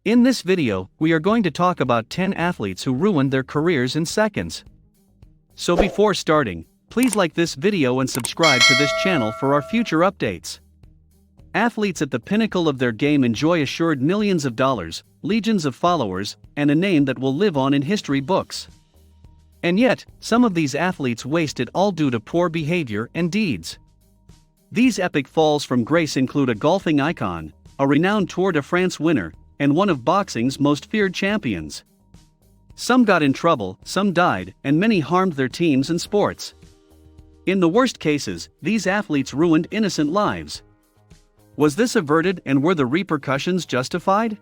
In this video, we are going to talk about 10 athletes who ruined their careers in seconds. So before starting, please like this video and subscribe to this channel for our future updates. Athletes at the pinnacle of their game enjoy assured millions of dollars, legions of followers, and a name that will live on in history books. And yet, some of these athletes waste it all due to poor behavior and deeds. These epic falls from grace include a golfing icon, a renowned Tour de France winner, and one of boxing's most feared champions. Some got in trouble, some died, and many harmed their teams and sports. In the worst cases, these athletes ruined innocent lives. Was this averted and were the repercussions justified?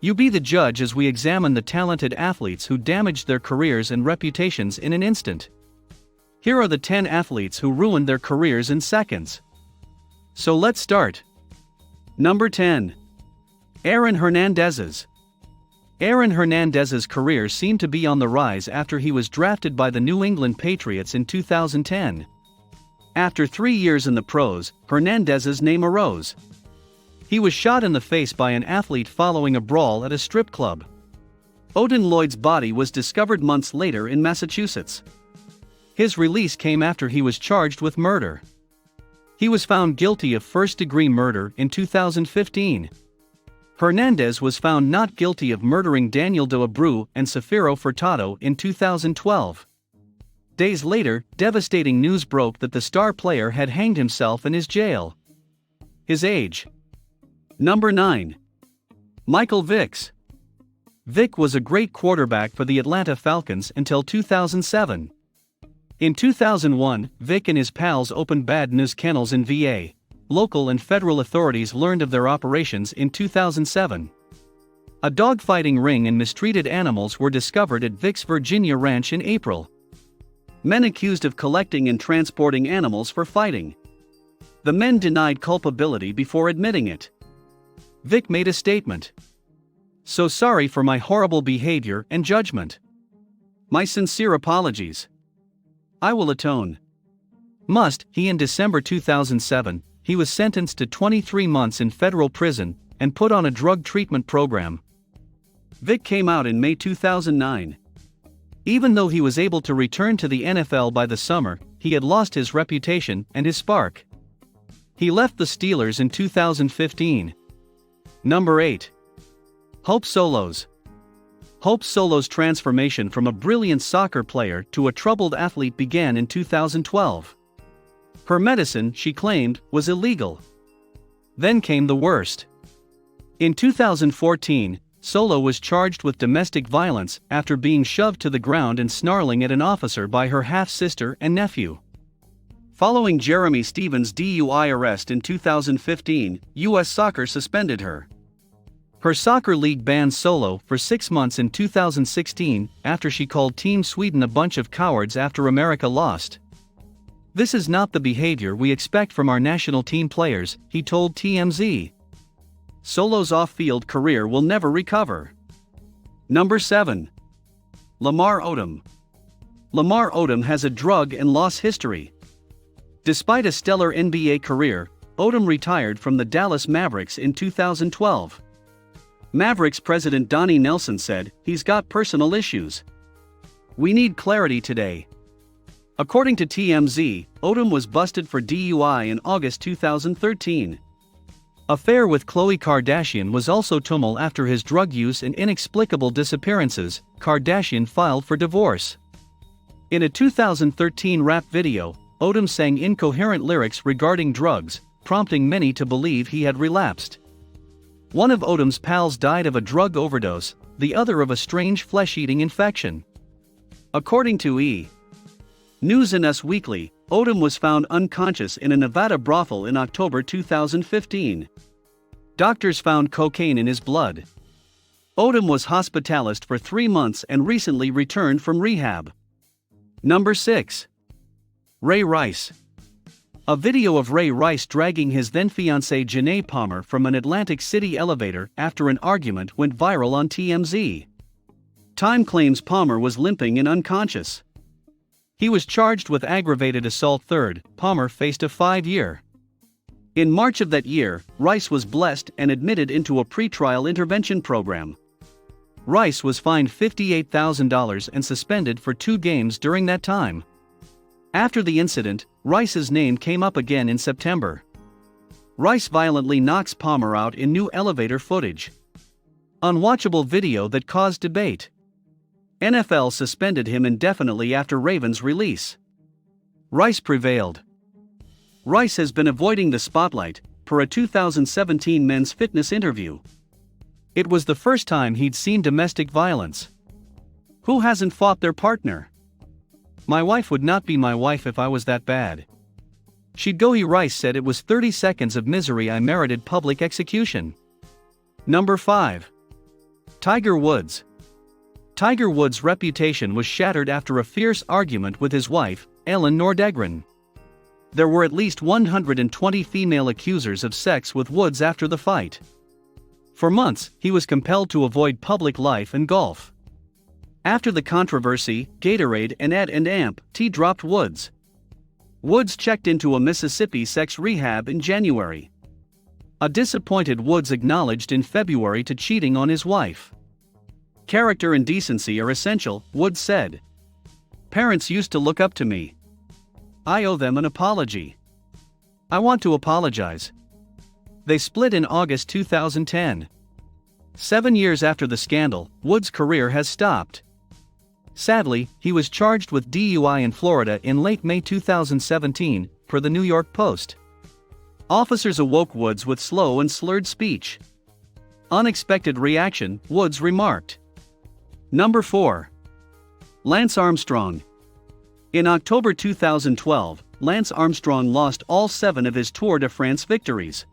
You be the judge as we examine the talented athletes who damaged their careers and reputations in an instant. Here are the 10 athletes who ruined their careers in seconds. So let's start. Number 10. Hernandez's. Hernandez's career seemed to be on the rise after he was drafted by the New England Patriots in 2010. After 3 years in the pros, Hernandez's name arose. He was shot in the face by an athlete following a brawl at a strip club. Odom Lloyd's body was discovered months later in Massachusetts. His release came after he was charged with murder. He was found guilty of first-degree murder in 2015. Hernandez was found not guilty of murdering Daniel de Abreu and Safiro Furtado in 2012. Days later, devastating news broke that the star player had hanged himself in his jail. His age. Number 9. Michael Vick. Vick was a great quarterback for the Atlanta Falcons until 2007. In 2001, Vick and his pals opened bad news kennels in VA. Local and federal authorities learned of their operations in 2007. A dogfighting ring and mistreated animals were discovered at Vick's Virginia ranch in April. Men accused of collecting and transporting animals for fighting. The men denied culpability before admitting it. Vick made a statement. "So sorry for my horrible behavior and judgment. My sincere apologies. I will atone." In December 2007, he was sentenced to 23 months in federal prison and put on a drug treatment program. Vick came out in May 2009. Even though he was able to return to the NFL by the summer, he had lost his reputation and his spark. He left the Steelers in 2015. Number 8. Hope Solos. Hope Solo's transformation from a brilliant soccer player to a troubled athlete began in 2012. Her medicine, she claimed, was illegal. Then came the worst. In 2014, Solo was charged with domestic violence after being shoved to the ground and snarling at an officer by her half-sister and nephew. Following Jeremy Stevens' DUI arrest in 2015, U.S. Soccer suspended her. Her soccer league banned Solo for 6 months in 2016 after she called Team Sweden a bunch of cowards after America lost. "This is not the behavior we expect from our national team players," he told TMZ. Solo's off-field career will never recover. Number 7. Lamar Odom. Lamar Odom has a drug and loss history. Despite a stellar NBA career, Odom retired from the Dallas Mavericks in 2012. Mavericks president Donnie Nelson said, "He's got personal issues. We need clarity today." According to TMZ, Odom was busted for DUI in August 2013. Affair with Khloe Kardashian was also tumult after his drug use and inexplicable disappearances. Kardashian filed for divorce. In a 2013 rap video, Odom sang incoherent lyrics regarding drugs, prompting many to believe he had relapsed. One of Odom's pals died of a drug overdose, the other of a strange flesh-eating infection. According to E! News and Us Weekly, Odom was found unconscious in a Nevada brothel in October 2015. Doctors found cocaine in his blood. Odom was hospitalized for 3 months and recently returned from rehab. Number 6. Ray Rice. A video of Ray Rice dragging his then-fiancée Janae Palmer from an Atlantic City elevator after an argument went viral on TMZ. Time claims Palmer was limping and unconscious. He was charged with aggravated assault. Palmer faced a 5-year In March of that year, Rice was blessed and admitted into a pretrial intervention program. Rice was fined $58,000 and suspended for 2 games during that time. After the incident, Rice's name came up again in September. Rice violently knocks Palmer out in new elevator footage. Unwatchable video that caused debate. NFL suspended him indefinitely after Ravens release. Rice prevailed. Rice has been avoiding the spotlight, per a 2017 Men's Fitness interview. It was the first time he'd seen domestic violence. Who hasn't fought their partner? My wife would not be my wife if I was that bad. She'd go. Rice said it was 30 seconds of misery I merited public execution. Number 5. Tiger Woods. Tiger Woods' reputation was shattered after a fierce argument with his wife, Ellen Nordegren. There were at least 120 female accusers of sex with Woods after the fight. For months, he was compelled to avoid public life and golf. After the controversy, Gatorade and AT&T dropped Woods. Woods checked into a Mississippi sex rehab in January. A disappointed Woods acknowledged in February to cheating on his wife. Character and decency are essential, Woods said. Parents used to look up to me. I owe them an apology. I want to apologize. They split in August 2010. 7 years after the scandal, Woods' career has stopped. Sadly, he was charged with DUI in Florida in late May 2017, per the New York Post. Officers awoke Woods with slow and slurred speech. Unexpected reaction, Woods remarked. Number 4. Lance Armstrong. In October 2012, Lance Armstrong lost all 7 of his Tour de France victories.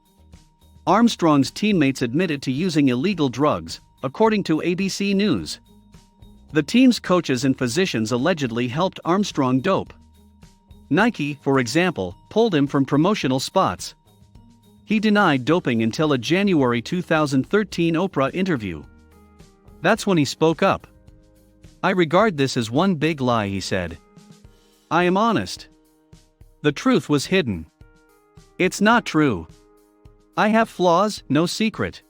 Armstrong's teammates admitted to using illegal drugs, according to ABC News. The team's coaches and physicians allegedly helped Armstrong dope. Nike, for example, pulled him from promotional spots. He denied doping until a January 2013 Oprah interview. That's when he spoke up. I regard this as one big lie, he said. I am honest. The truth was hidden. It's not true. I have flaws, no secret.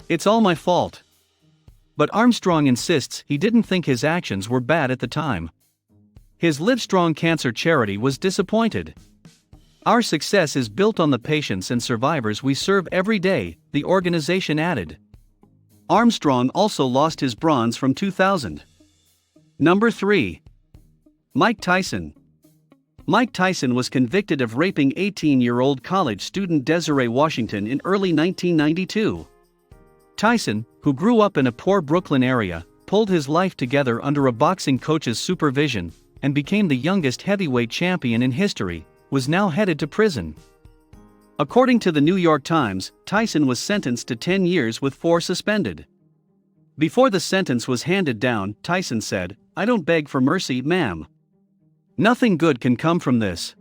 It's all my fault. But Armstrong insists he didn't think his actions were bad at the time. His Livestrong Cancer charity was disappointed. Our success is built on the patients and survivors we serve every day, the organization added. Armstrong also lost his bronze from 2000. Number 3. Mike Tyson. Mike Tyson was convicted of raping 18-year-old college student Desiree Washington in early 1992. Tyson, who grew up in a poor Brooklyn area, pulled his life together under a boxing coach's supervision, and became the youngest heavyweight champion in history, was now headed to prison. According to the New York Times, Tyson was sentenced to 10 years with 4 suspended. Before the sentence was handed down, Tyson said, "I don't beg for mercy, ma'am. Nothing good can come from this.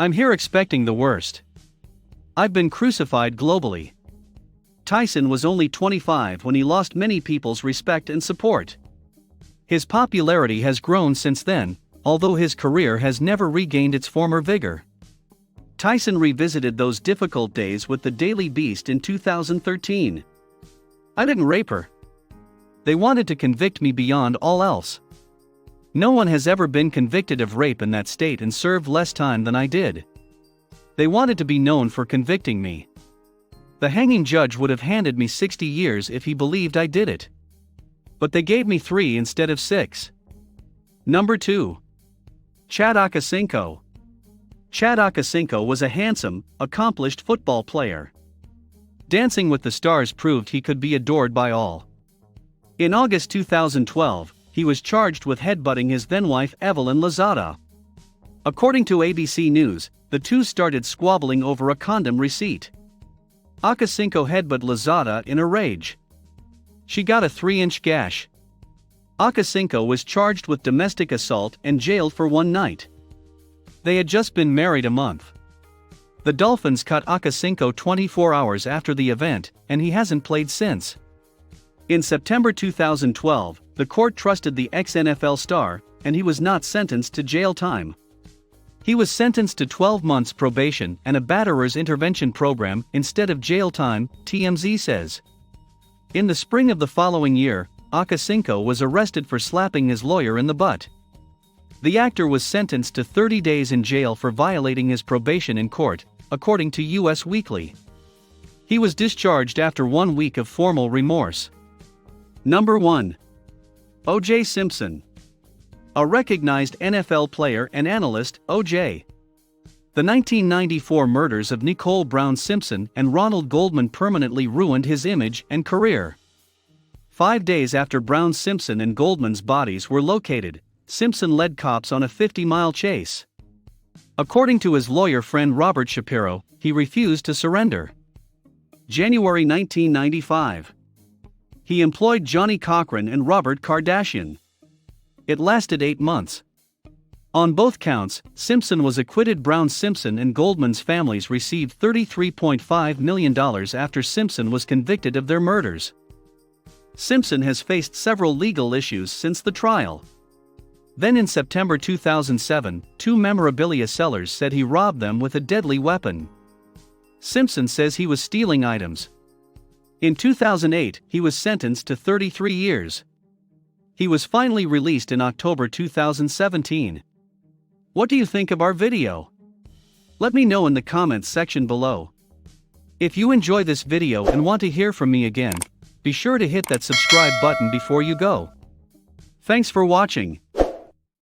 I'm here expecting the worst. I've been crucified globally." Tyson was only 25 when he lost many people's respect and support. His popularity has grown since then, although his career has never regained its former vigor. Tyson revisited those difficult days with the Daily Beast in 2013. I didn't rape her. They wanted to convict me beyond all else. No one has ever been convicted of rape in that state and served less time than I did. They wanted to be known for convicting me. The hanging judge would have handed me 60 years if he believed I did it. But they gave me 3 instead of 6. Number 2. Chad Ochocinco. Chad Ochocinco was a handsome, accomplished football player. Dancing with the Stars proved he could be adored by all. In August 2012, he was charged with headbutting his then-wife Evelyn Lozada. According to ABC News, the two started squabbling over a condom receipt. Ochocinco headbutted Lozada in a rage. She got a 3-inch gash. Ochocinco was charged with domestic assault and jailed for 1 night. They had just been married a month. The Dolphins cut Ochocinco 24 hours after the event, and he hasn't played since. In September 2012, the court trusted the ex-NFL star, and he was not sentenced to jail time. He was sentenced to 12 months probation and a batterer's intervention program instead of jail time, TMZ says. In the spring of the following year, Ochocinco was arrested for slapping his lawyer in the butt. The actor was sentenced to 30 days in jail for violating his probation in court, according to US Weekly. He was discharged after 1 week of formal remorse. Number 1. O.J. Simpson. A recognized NFL player and analyst, O.J. The 1994 murders of Nicole Brown Simpson and Ronald Goldman permanently ruined his image and career. 5 days after Brown Simpson and Goldman's bodies were located, Simpson led cops on a 50-mile chase. According to his lawyer friend Robert Shapiro, he refused to surrender. January 1995. He employed Johnny Cochran and Robert Kardashian. It lasted 8 months. On both counts, Simpson was acquitted. Brown Simpson and Goldman's families received $33.5 million after Simpson was convicted of their murders. Simpson has faced several legal issues since the trial. Then in September 2007, 2 memorabilia sellers said he robbed them with a deadly weapon. Simpson says he was stealing items. In 2008, he was sentenced to 33 years. He was finally released in October 2017. What do you think of our video? Let me know in the comments section below. If you enjoy this video and want to hear from me again, be sure to hit that subscribe button before you go. Thanks for watching.